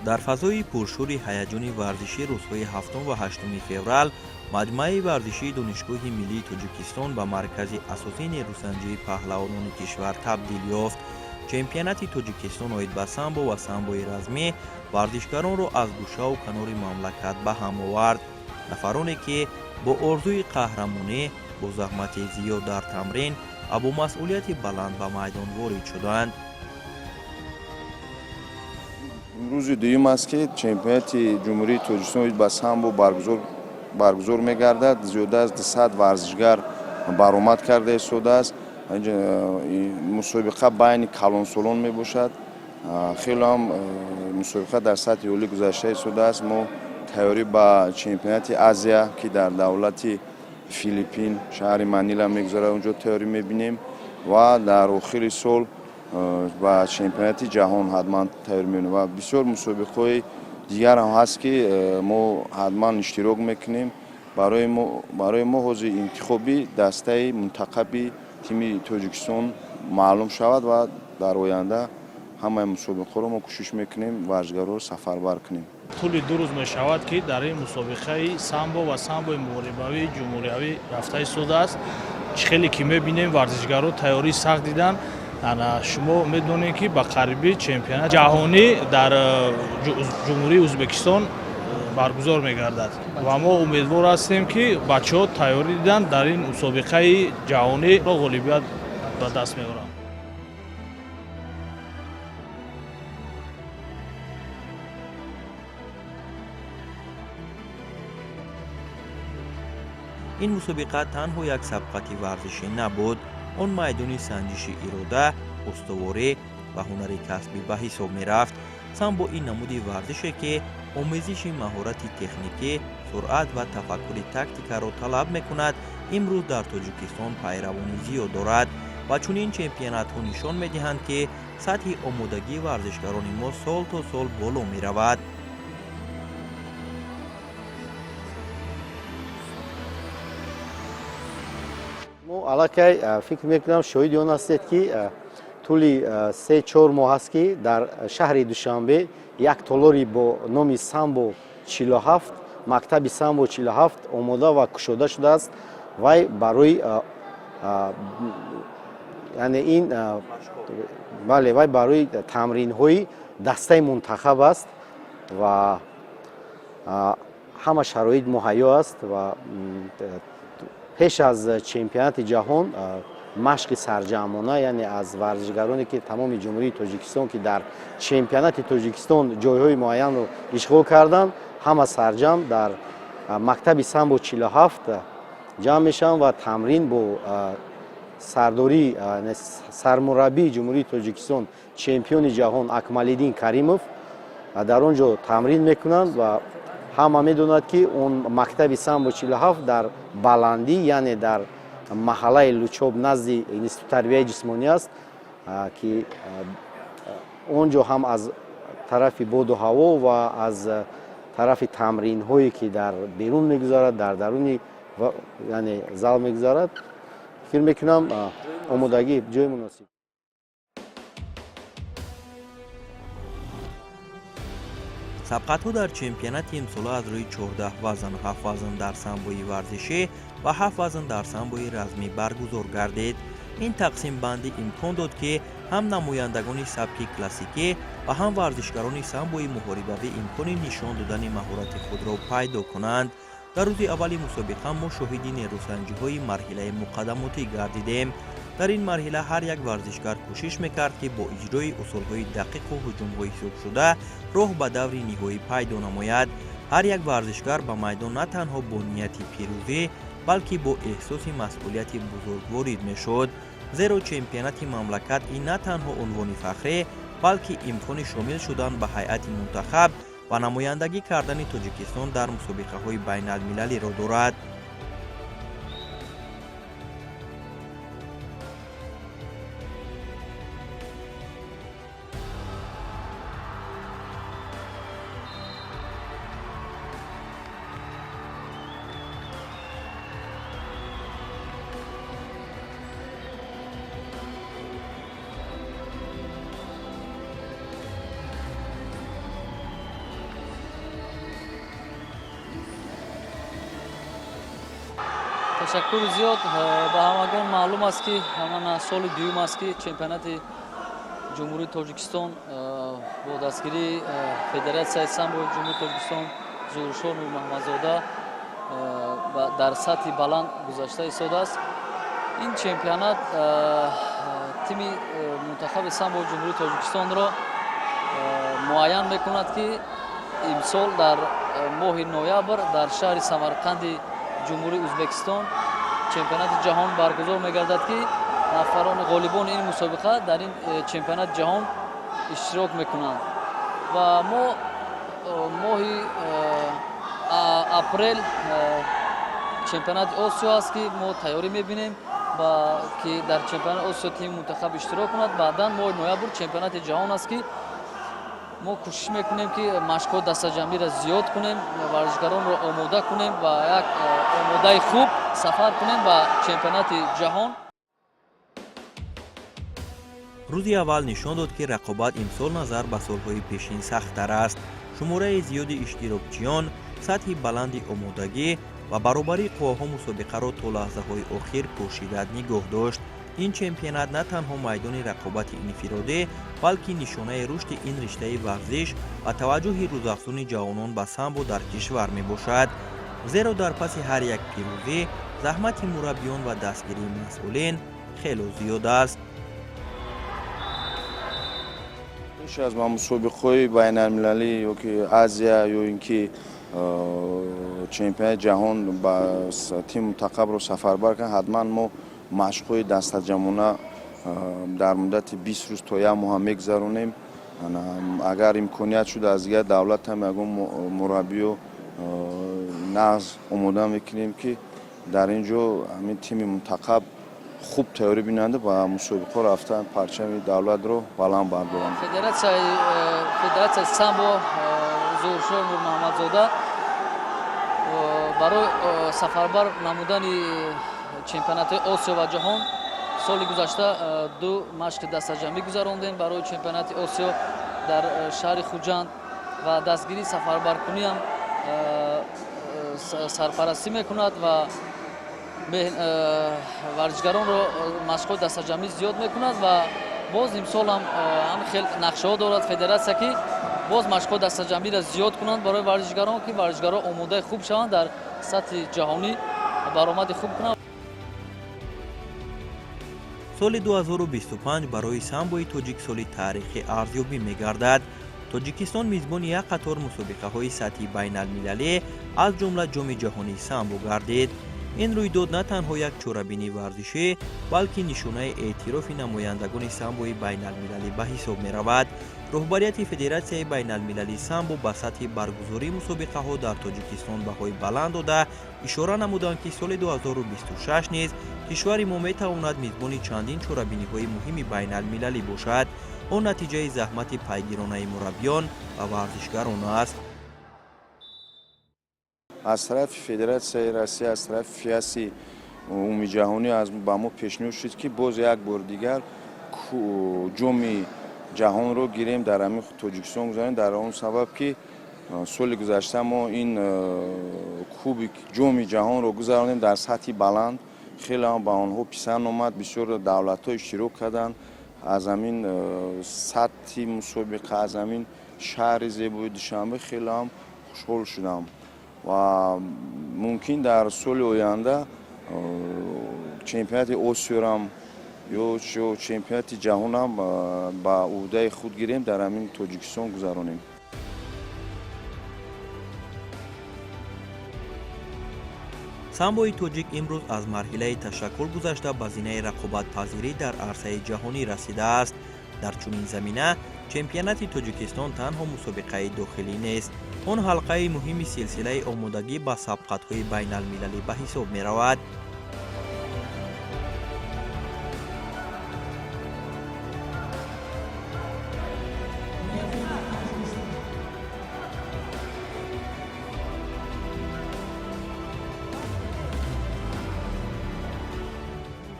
дар фазои пуршури ҳаяҷони варзиши рӯзҳои 7 ва 8 феврал маҷмӯаи варзишии донишгоҳи миллии тоҷикистон ба маркази асосии нерӯсанҷии паҳлавонони кишвар табдил ёфт. чемпионати тоҷикистон оид ба самбо ва самбои размӣ варзишгаронро аз гӯшаву канори мамлакат ба ҳам овард. нафароне ки бо орзуи қаҳрамонӣ бо заҳмати зиёд дар тамрин ва бо масъулияти баланд ба майдон ворид шуданд. рӯзи дуюм аст ки чемпионати ҷумҳурии тоҷикистон ба самбо баргузор мегардад. зиёда аз 200 варзишгар баромад карда истодааст. мусобиқа байни калонсолон мебошад. хеле ҳам мусобиқа дар сатҳи олӣ гузашта истодааст. мо тайёрӣ ба чемпионати азия ки дар давлати филиппин шаҳри манила мегузарад онҷо тайёрӣ мебинем ва дар охири сол ба чемпионати ҷаҳон ҳатман тайёрӣ мебинем ва бисёр мусобиқаҳои дигар ҳам ҳаст ки мо ҳатман иштирок мекунем. барои мо ҳозир интихоби дастаи мунтахаби тими тоҷикистон маълум шавад ва дар оянда ҳамаи мусобиқаро мо кӯшиш мекунем варзишгарро сафарбар кунем. тӯли 2 рӯз мешавад ки дар ин мусобиқаи самбо ва самбои муҳорибавии ҷумҳуриявӣ рафта истодааст. хеле ки мебинем варзишгарро тайёрии сахт дидан. шумо медонед ки ба қарибӣ чемпионати ҷаҳонӣ дар ҷумҳурии ӯзбекистон баргузор мегардад ва мо умедвор ҳастем ки бачаҳо тайёрӣ дидан дар ин мусобиқаи ҷаҳониро ғолибият ба даст меоранд. ин мусобиқа танҳо як сабқати варзишӣ набуд, он майдони санҷиши ирода, устуворӣ ва ҳунари касбӣ ба ҳисоб мерафт. самбо ин намуди варзише ки омезиши маҳорати техникӣ, суръат ва тафаккури тактикаро талаб мекунад, имрӯз дар тоҷикистон пайравони зиёд дорад ва чунин чемпионатҳо нишон медиҳанд ки сатҳи омодагии варзишгарони мо сол то сол боло меравад. аллакай фикр мекунам шоҳиди он ҳастед ки тӯли 3-4 моҳ аст ки дар шаҳри душанбе як толори бо номи самбо 47 мактаби самбо 47 омода ва кушода шудааст. вай барои вай барои тамринҳои дастаи мунтахаб аст ва ҳама шароит муҳайё аст ва пеш аз чемпионати ҷаҳон машқи сарҷамона, яъне аз варзишгароне ки тамоми ҷумҳурии тоҷикистон ки дар чемпионати тоҷикистон ҷойҳои муайянро ишғол карданд, ҳама сарҷам дар мактаби самбо 47 ҷамъ мешаванд ва тамрин бо сардори сармураббии ҷумҳурии тоҷикистон чемпиони ҷаҳон Акмалиддин Каримов дар он ҷо тамрин мекунанд ва ҳама медонад ки он мактаби самбо 47 дар баландӣ, яъне дар маҳаллаи Лучоб назди институти тарбияи ҷисмонӣ аст ки он ҷо ҳам аз тарафи боду ҳаво ва аз тарафи тамринҳое ки дар берун мегузарад, дар даруни яъне зал мегузарад, фикр мекунам омодагӣ ҷои муносиб. сабқатҳо дар чемпионати имсола аз рӯи 14 вазн, 7 вазн дар самбои варзишӣ ва 7 вазн дар самбои размӣ баргузор гардид. ин тақсимбандӣ имкон дод ки ҳам намояндагони сабки классикӣ ва ҳам варзишгарони самбои муҳорибавӣ имкони нишон додани маҳорати худро пайдо кунанд. дар рӯзи аввали мусобиқа мо шоҳиди нерӯсанҷиҳои марҳилаи муқаддамотӣ гардидем. дар ин марҳила ҳар як варзишгар кӯшиш мекард ки бо иҷрои усулҳои дақиқу ҳуҷумҳои ҳисобшуда роҳ ба даври ниҳоӣ пайдо намояд. ҳар як варзишгар ба майдон на танҳо бо нияти пирӯзӣ, балки бо эҳсоси масъулияти бузург ворид мешуд, зеро чемпионати мамлакат ин на танҳо унвони фахрӣ, балки имкони шомил шудан ба ҳайати мунтахаб ва намояндагӣ кардани Тоҷикистон дар мусобиқаҳои байналмилалиро дорад. ташаккури зиёд. Ба ҳамагон маълум аст ки ҳамана соли дуюм аст ки чемпионати ҷумҳурии Тоҷикистон бо дастгирии Федератсияи самбои ҷумҳурии Тоҷикистон Зӯрушоҳ Нурмаҳмадзода дар сатҳи баланд гузашта истодааст. Ин чемпионат тими мунтахаби самбои ҷумҳурии Тоҷикистонро муайян мекунад ки имсол дар моҳи ноябр дар шаҳри Самарқанди ҷумҳурии Ӯзбекистон чемпионати ҷаҳон баргузор мегардад ки нафарони ғолибони ин мусобиқа дар ин чемпионати ҷаҳон иштирок мекунанд. Ва мо моҳи апрел чемпионати Осиё аст ки мо тайёрӣ мебинем ки дар чемпионати Осиё тими мунтахаб иштирок кунад. Баъдан моҳи ноябр чемпионати ҷаҳон аст ки мо кӯшиш мекунем ки машқҳои дастаҷамъиро зиёд кунем, варзишгаронро омода кунем ва як омодаи хуб сафар кунем ба чемпионати ҷаҳон. рӯзи аввал нишон дод ки рақобат имсол назар ба солҳои пешин сахттар аст. шумораи зиёди иштирокчиён, сатҳи баланди омодагӣ ва баробарии қувваҳо мусобиқаро то лаҳзаҳои охир пуршиддат нигоҳ дошт. ин чемпионат на танҳо майдони рақобати инфиродӣ, балки нишонаи рушди ин риштаи варзиш ва таваҷҷӯҳи рӯзафзуни ҷавонон ба самбо дар кишвар мебошад. зеро дар паси ҳар як пирӯзӣ заҳмати мураббиён ва дастгирии масъулин хело зиёд аст. пеш аз ба мусобиқҳои байналмилалӣ ёки азия ё ин ки чемпионати ҷаҳон ба тими мунтахабро сафарбар кунад, ҳатман мо машқҳои дастаҷамона дар муддати 20 рӯз то 1 моҳ мегзаронем. агар имконият шуд аз дигар давлат ҳам ягон мураббиё нағз омода мекунем ки дар ин ҷо ҳамин тими мунтахаб хуб тайёрӣ бинанда ба мусобиқаҳо рафтан парчами давлатро баланд бардоранд. Федератсияи самбо Зӯрушоҳ Нурмаҳмадзода барои сафарбар намудани чемпионати Осиё ва ҷаҳон соли гузашта 2 машқи дастаҷамъӣ гузарондем барои чемпионати Осиё дар шаҳри Хуҷанд ва дастгирии сафарбаркуниам сарпарастӣ мекунад ва варзишгаронро машқҳои дастаҷамъӣ зиёд мекунад ва боз имсол ҳам хел нақшаҳо дорад федератсия ки боз машқҳои дастаҷамъиро зиёд кунанд барои варзишгарон ки варзишгарон омодаи хуб шаванд дар сатҳи ҷаҳонӣ баромади хуб кунанд. соли 2025 барои самбои тоҷик соли таърихи арзёбӣ мегардад. тоҷикистон мизбони як қатор мусобиқаҳои сатҳи байналмилалӣ аз ҷумла ҷоми ҷаҳонии самбо гардид. ин рӯйдод на танҳо як чорабинии варзишӣ, балки нишонаи эътирофи намояндагони самбои байналмилалӣ ба ҳисоб меравад. роҳбарияти Федератсияи байналмилалии самбо ба сатҳи баргузории мусобиқаҳо дар Тоҷикистон баҳои баланд дода, ишора намуданд ки соли 2026 низ кишвари мо метавонад мизбони чандин чорабиниҳои муҳими байналмилалӣ бошад. он натиҷаи заҳмати пайгиронаи мураббиён ва варзишгарон аст. аз тарафи Федератсияи Россия, аз тарафи фиаси умуми ҷаҳонӣ ба мо пешниҳод шуд ки боз як бор дигар ҷоми ҷаҳонро гирем дар ҳамин Тоҷикистон гузаронем. дар он сабаб ки соли гузашта мо ин кубик ҷоми ҷаҳонро гузаронем дар сатҳи баланд. хеле ҳам ба онҳо писанд омад, бисёр давлатҳо иштирок карданд. аз ҳамин сатҳи мусобиқа, аз ҳамин шаҳри зебои Душанбе хеле ҳам хушҳол шудам ва мумкин дар соли оянда чемпионати Осиёрам ё чемпионати ҷаҳонам ба уҳдаи худ гирем дар ҳамин Тоҷикистон гузаронем. самбои тоҷик имрӯз аз марҳилаи ташаккул гузашта ба зинаи рақобатпазирӣ дар арсаи ҷаҳонӣ расидааст. дар чунин замина чемпионати Тоҷикистон танҳо мусобиқаи дохилӣ нест. он ҳалқаи муҳими силсилаи омодагӣ ба сабқатҳои байналмилалӣ ба ҳисоб меравад.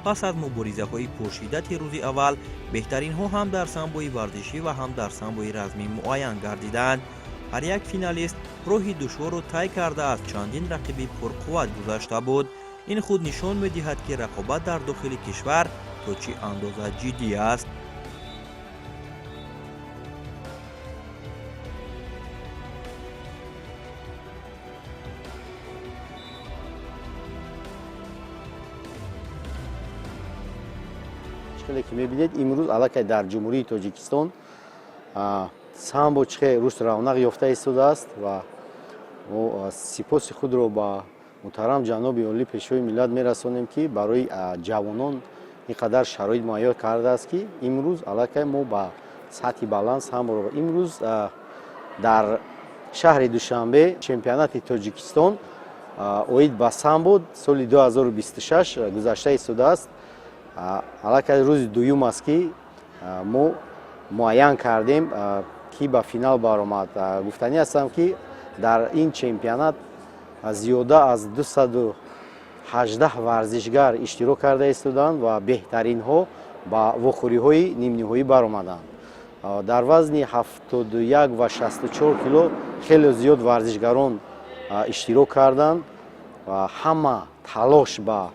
пас аз муборизаҳои пуршиддати рӯзи аввал, беҳтаринҳо ҳам дар самбои варзишӣ ва ҳам дар самбои размӣ муайян гардиданд. ҳар як финалист роҳи душворро тай карда аз чандин рақиби пурқувват гузашта буд. ин худ нишон медиҳад ки рақобат дар дохили кишвар то чӣ андоза ҷиддӣ аст. шкале ки мебинед имрӯз аллакай дар ҷумҳурии тоҷикистон самбо чихе рушд равнақ ёфта истодааст ва мо сипоси худро ба муҳтарам ҷаноби олии пешвои миллат мерасонем ки барои ҷавонон ин қадар шароит муайён кардааст ки имрӯз аллакай мо ба сатҳи баланд самборо имрӯз дар шаҳри душанбе чемпионати тоҷикистон оид ба самбо соли 2026 гузашта истодааст. аллакай рӯзи дуюм аст ки мо муайян кардем ки ба финал баромад. гуфтанӣ ҳастам ки дар ин чемпионат зиёда аз 218 варзишгар иштирок карда истоданд ва беҳтаринҳо ба вохӯриҳои нимниҳоӣ баромаданд. дар вазни 71 ва 64 кило хеле зиёд варзишгарон иштирок карданд ва ҳама талош ба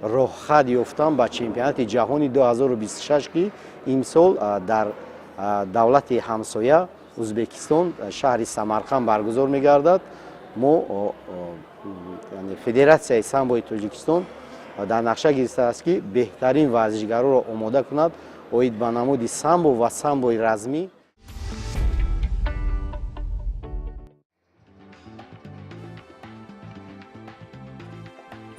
роҳхат ёфтан ба чемпионати ҷаҳони 2026 ки имсол дар давлати ҳамсоя ӯзбекистон шаҳри самарқанд баргузор мегардад. мо федератсияи самбои тоҷикистон дар нақша гирифтааст ки беҳтарин варзишгароро омода кунад оид ба намуди самбо ва самбои размӣ.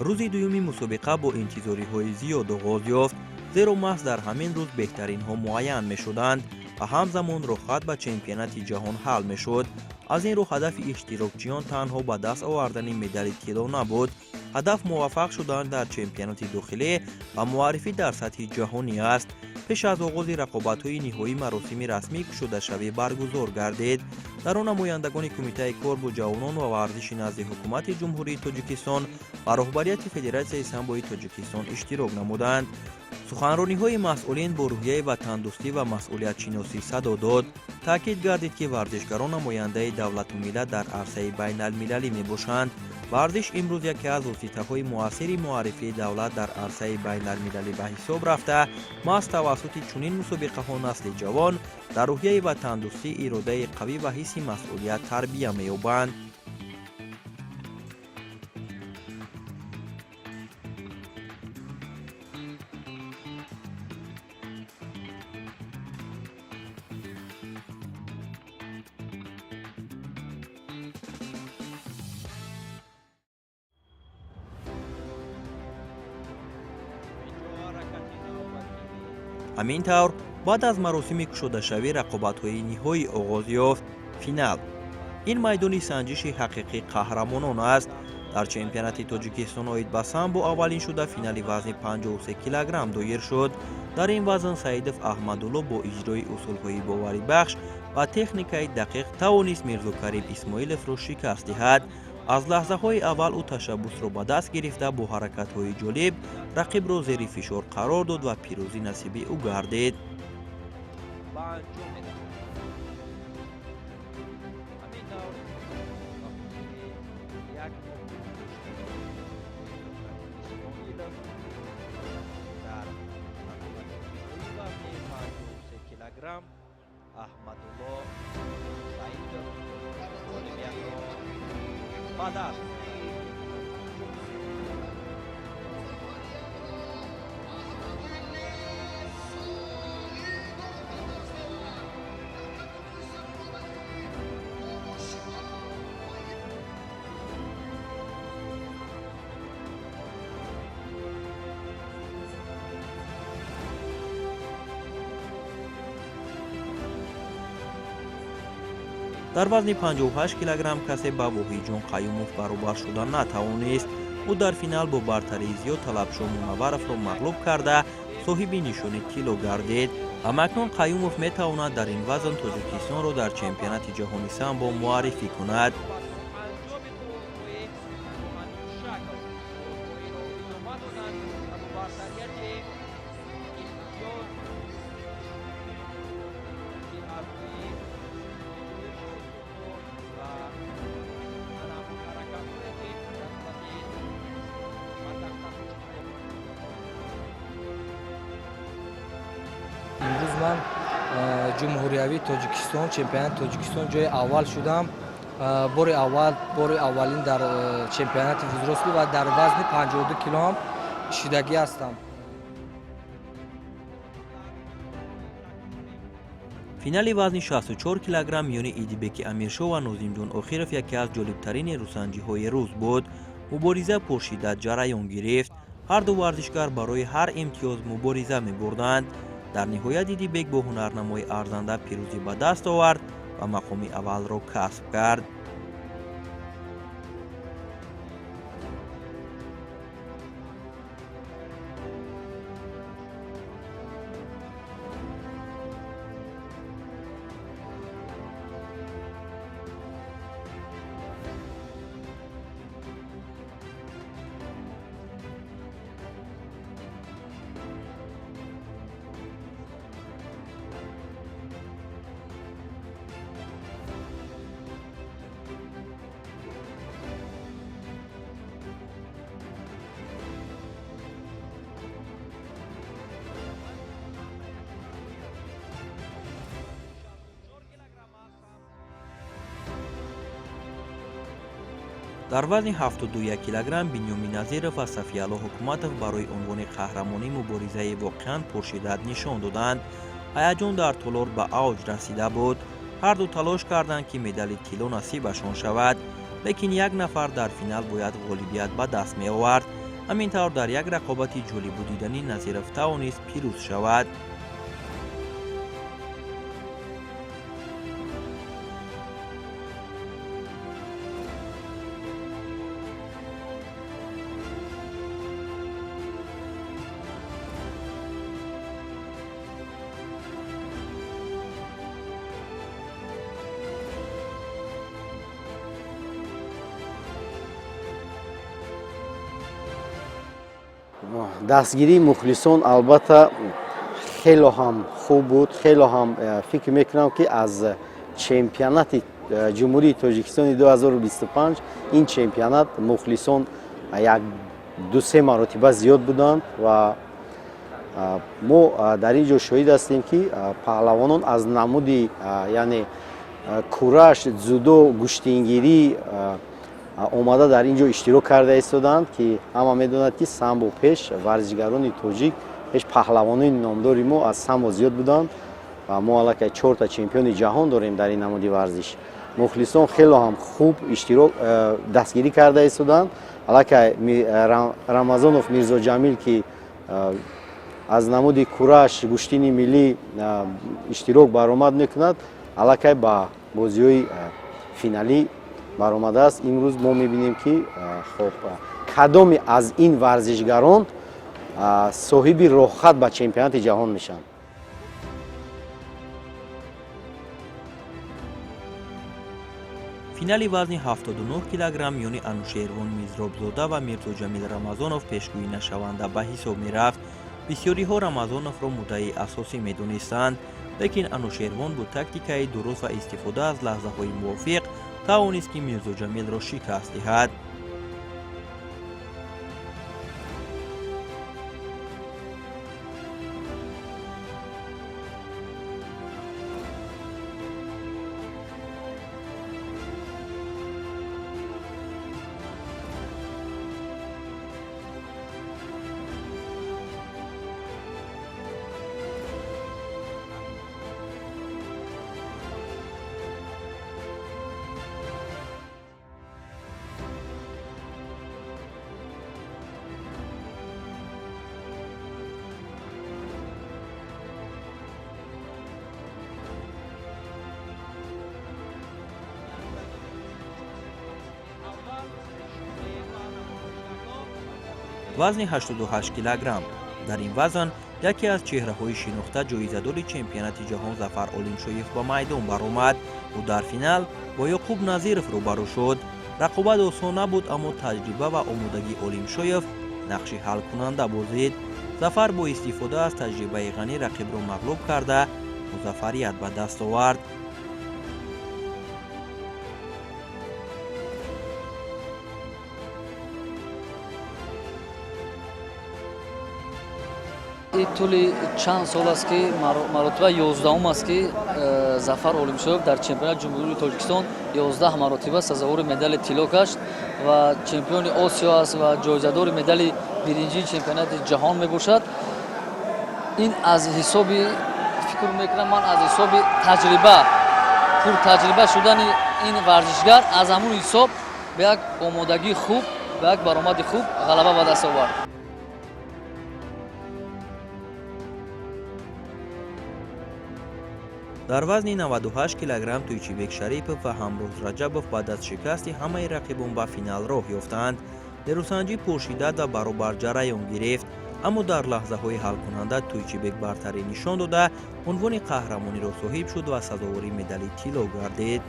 рӯзи дуюми мусобиқа бо интизориҳои зиёд оғоз ёфт, зеро маҳз дар ҳамин рӯз беҳтаринҳо муайян мешуданд ва ҳамзамон роҳхат ба чемпионати ҷаҳон ҳал мешуд. аз ин рӯ ҳадафи иштирокчиён танҳо ба даст овардани медали тилло набуд. ҳадаф муваффақ шудан дар чемпионати дохилӣ ва муаррифӣ дар сатҳи ҷаҳонӣ аст. пеш аз оғози рақобатҳои ниҳоӣ маросими расмии кушодашавӣ баргузор гардид. дар он намояндагони кумитаи кор бо ҷавонон ва варзиши назди ҳукумати ҷумҳурии тоҷикистон ва роҳбарияти федератсияи самбои тоҷикистон иштирок намуданд. суханрониҳои масъулин бо рӯҳияи ватандӯстӣ ва масъулиятшиносӣ садо дод. таъкид гардид ки варзишгарон намояндаи давлату миллат дар арсаи байналмилалӣ мебошанд. варзиш имрӯз яке аз воситаҳои муассири муаррифии давлат дар арсаи байналмилалӣ ба ҳисоб рафта, маҳз тавассути чунин мусобиқаҳо насли ҷавон дар рӯҳияи ватандӯстӣ, иродаи қавӣ ва ҳисси масъулият тарбия меёбанд. ҳамин тавр баъд аз маросими кушодашавӣ рақобатҳои ниҳоӣ оғоз ёфт. финал ин майдони санҷиши ҳақиқии қаҳрамонон аст. дар чемпионати тоҷикистон оид ба самбо аввалин шуда финали вазни 53 килограмм доир шуд. дар ин вазн саидов аҳмадулло бо иҷрои усулҳои боварибахш ва техникаи дақиқ тавонист мирзокарим исмоиловро шикаст диҳад. аз лаҳзаҳои аввал ӯ ташаббусро ба даст гирифта бо ҳаракатҳои ҷолиб рақибро зери фишор қарор дод ва пирӯзӣ насиби ӯ гардид. дар вазни 58 килограмм касе ба воҳиҷон қаюмов баробар шудан натавонист. ӯ дар финал бо бартарии зиёд талабшоҳ мунавваровро мағлуб карда соҳиби нишони тилло гардид. ҳамакнун қаюмов метавонад дар ин вазн тоҷикистонро дар чемпионати ҷаҳони самбо муаррифӣ кунад. ҷумҳуриявии Тоҷикистон, чемпионати Тоҷикистон ҷои аввал шудам. Бори аввалин дар чемпионати взрослӣ ва дар вазни 52 кило ҳам шидагӣ ҳастам. финали вазни 64 килограмм миёни Идибеки Амиршо ва Нозимҷон Охиров яке аз ҷолибтарини рӯсанҷиҳои рӯз буд. мубориза пуршиддат ҷараён гирифт. ҳар ду варзишгар барои ҳар имтиёз мубориза мебурданд. дар ниҳоят Идибек бо ҳунарнамои арзанда пирӯзӣ ба даст овард ва мақоми аввалро касб кард. дар вазни 71 килограмм Бинёмин Назиров ва Сафиялло Ҳукуматов барои унвони қаҳрамонӣ муборизаи воқеан пуршиддат нишон доданд. ҳаяҷон дар толор ба авҷ расида буд. ҳар ду талош карданд ки медали тилло насибашон шавад, лекин як нафар дар финал бояд ғолибият ба даст меовард. ҳамин тавр дар як рақобати ҷолибу диданӣ Назиров тавонист пирӯз шавад. дастгирии мухлисон албатта хело ҳам хуб буд. хело ҳам фикр мекунам ки аз чемпионати ҷумҳурии Тоҷикистони 2025 ин чемпионат мухлисон як ду-се маротиба зиёд буданд ва мо дар ин ҷо шоҳид ҳастем ки паҳлавонон аз намуди яъне кураш, дзюдо, гӯштингирӣ омада дар ин ҷо иштирок карда истоданд ки ҳама медонад ки самбо пеш варзишгарони тоҷик пеш паҳлавонони номдори мо аз самбо зиёд буданд ва мо аллакай 4 чемпиони ҷаҳон дорем дар ин намуди варзиш. мухлисон хело ҳам хуб иштирок дастгирӣ карда истоданд. аллакай Рамазонов Мирзоҷамил ки аз намуди кураш гӯштини миллӣ иштирок баромад мекунад, аллакай ба бозиҳои финалӣ баромадааст. имрӯз мо мебинем ки хоб кадоме аз ин варзишгарон соҳиби роҳхат ба чемпионати ҷаҳон мешаванд. финали вазни 79 килограмм миёни Анушервон Мизробзода ва Мирзоҷамил Рамазонов пешгӯинашаванда ба ҳисоб мерафт. бисёриҳо Рамазоновро муддаи асосӣ медонистанд, лекин Анушервон бо тактикаи дуруст ва истифода аз лаҳзаҳои мувофиқ тавонист ки Мирзоҷамилро шикаст диҳад. вазни 88 килограмм. дар ин вазн яке аз чеҳраҳои шинохта ҷоизадори чемпионати ҷаҳон Зафар Олимшоев ба майдон баромад. ӯ дар финал бо Ёқуб Назиров рӯбарӯ шуд. рақобат осон набуд, аммо таҷриба ва омодагии Олимшоев нақши ҳалкунанда бозид. Зафар бо истифода аз таҷрибаи ғанӣ рақибро мағлуб карда музаффарият ба даст овард. این طولی چند سال است که مراتبه 11 است که ظفر عالمشاهیب در چمپیونات جمهوری تاجیکستان 11 مراتبه سزاوار مدال طلا گشت و چمپیون آسیا است و جایزه‌دار مدال برنجی چمپیونات جهان میباشد. این از حساب فکر میکنم من از حساب تجربه شدن این ورزشگر از همون حساب به یک آمادگی خوب به یک برآمد خوب غلبه به دست آورد. در وزن 98 کیلوگرم تویچیبک شریپов و همروز رجبov بعد از شکست همه رقیبان به فینال راه یافتند. نروسنجی پرشدت و برابر جریان گرفت، اما در لحظه های حل کننده تویچیبک برتری نشان داده عنوان قهرمانی را صاحب شد و سزاواری مدال طلا گردید.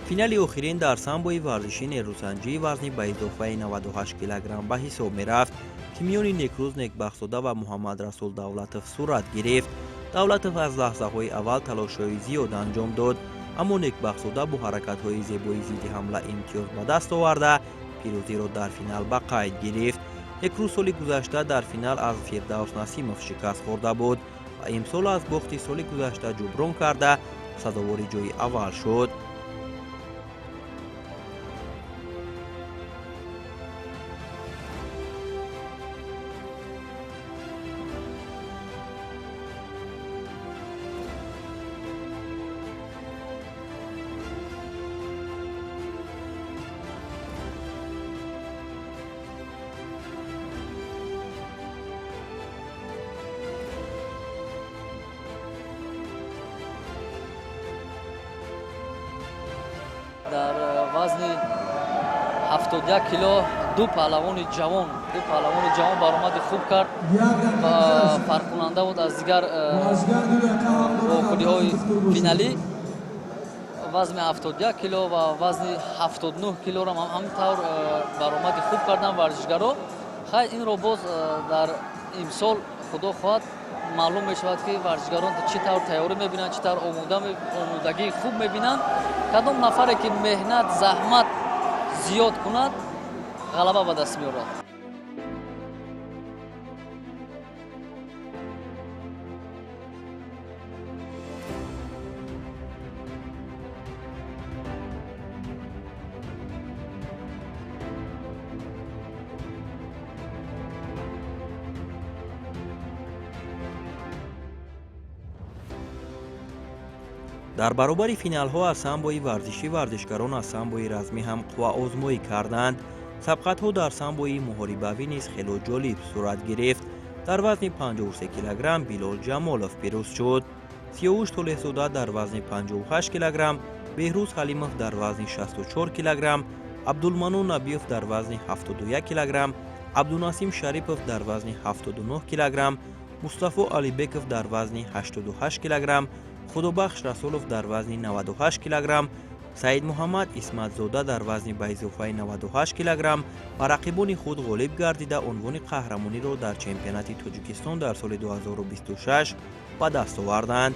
فینال آخرین در سامبوی ورزشی نیروسنجی وزنی به اضافه 98 کیلوگرم به حساب می رفت که میان نیکروز نکبخزاده و محمد رسول دولتov صورت گرفت. دولتov از لحظه های اول تلاش‌های زیاد انجام داد، اما نکبخزاده با حرکت های زیبای ضد حمله امتیاز به دست آورده پیروزی را در فینال به قید گرفت. نیکروز سال گذشته در فینال از فردوس نسیمov شکست خورده بود و امسال از باخت سال گذشته جبران کرده سزاوار جای اول شد. در وزن 71 کیلو دو پهلوان جوان برآمد خوب کرد و فرق کننده بود از دیگر خودی‌های فینالی. وزن 71 کیلو و وزن 79 کیلو را همینطور برآمد خوب کردن ورزشگرا. خیر این رو باز در امسال خدا خواهد معلوم می شود که ورزشگران چه طور تیاری میبینند، چه طور آمادگی خوب میبینند. کدام نفری که مهنت زحمت زیاد کند غلبه به دست میارد. در برابر فینال ها از سامبوی ورزشی ورزشکاران از سامبوی رزمی هم قوا آزمایی کردند. سبقت ها در سامبوی محاربه‌ای نیز خیلی جالب صورت گرفت. در وزن 53 کیلوگرم بیلال جمالov پیروز شد. سیاوش طلعت‌زاده در وزن 58 کیلوگرم، بهروز حلیمov در وزن 64 کیلوگرم، عبدالمنان نبیov در وزن 71 کیلوگرم، عبدالنسیم شریپov در وزن 79 کیلوگرم، مصطفی علیبکov در وزن 88 کیلوگرم، خدابخش رسولov در وزن 98 کیلوگرم، سعید محمد اسمت‌زاده در وزن به اضافه 98 کیلوگرم و رقیبان خود غالب گردیده عنوان قهرمانی را در چمپیونات تاجیکستان در سال 2026 به دست آوردند.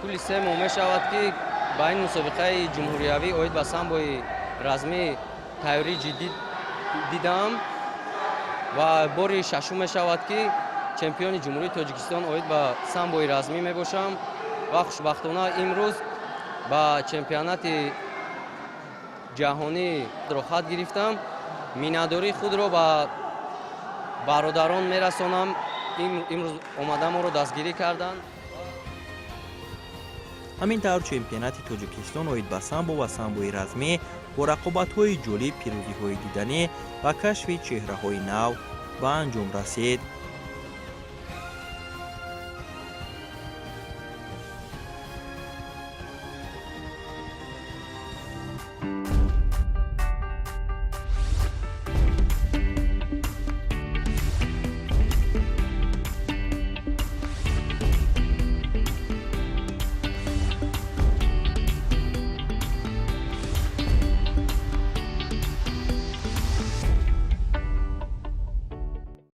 طول 3 ماه می شود که با این مسابقه جمهوریوی اوید و سامبوی رزمی تیاری جدی دیدم. ва бори шашум мешавад ки чемпиони ҷумҳурии тоҷикистон оид ба самбои размӣ мебошам ва хушбахтона имрӯз ба чемпионати ҷаҳонӣ рохат гирифтам. миннатдории худро ба бародарон мерасонам. имрӯз омада моро дастгирӣ карданд. ҳамин тавр чемпионати тоҷикистон оид ба самбо ва самбои размӣ бо рақобатҳои ҷолиб, пирӯзиҳои диданӣ ва кашфи чеҳраҳои нав ба анҷом расид.